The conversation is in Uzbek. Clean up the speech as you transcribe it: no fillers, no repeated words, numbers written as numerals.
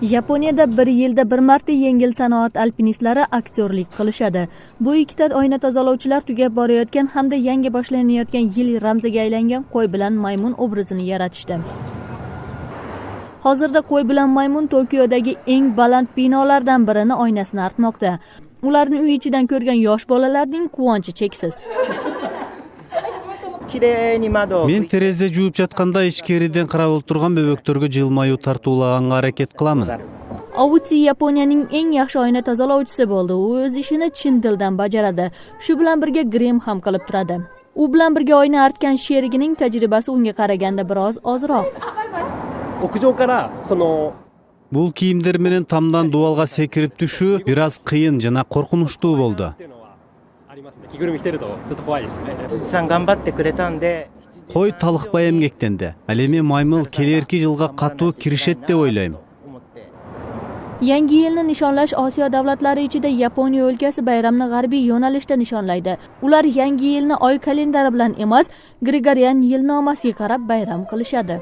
Yaponiyada bir yilda bir marta yengil sanoat alpinistlari aktyorlik qilishadi. Bu ikkita oyna tozalovchilar tugab borayotgan hamda yangi boshlanayotgan yil ramziga aylangan qo'y bilan maymun obrazini yaratishdi. Hozirda qo'y bilan maymun Tokiodagi eng baland binolardan birini oynasini artmoqda. Ularni uy ichidan ko'rgan yosh bolalarning quvonchi cheksiz. Men tereзе жууп жатканда ичкериден карап отурган бөбөктөргө жылмаюу тартуулаганга аракет кыламын. Ovutsi Yaponiyaning eng yaxshi oyna tozalovchisi bo'ldi. U o'z ishini chin dildan bajaradi. Shu bilan birga grim ham qilib turadi. U bilan birga oyna artgan sherigining tajribasi unga qaraganda biroz ozroq. Бул кийимдер менен тамдан дубалга секирип түшүү бир аз кыйын жана коркунучтуу болду. Кой талыкпай эмгектенди. Ал эми маймыл келерки жылга катуу киришет деп ойлойм. Yangi yilni nishonlash Osiyo davlatlari ichida Yaponiya o'lkasi bayramni g'arbiy yo'nalishda nishonlaydi. Ular yangi yilni oy kalendari bilan emas, Gregorian yilnomasiga qarab bayram qilishadi.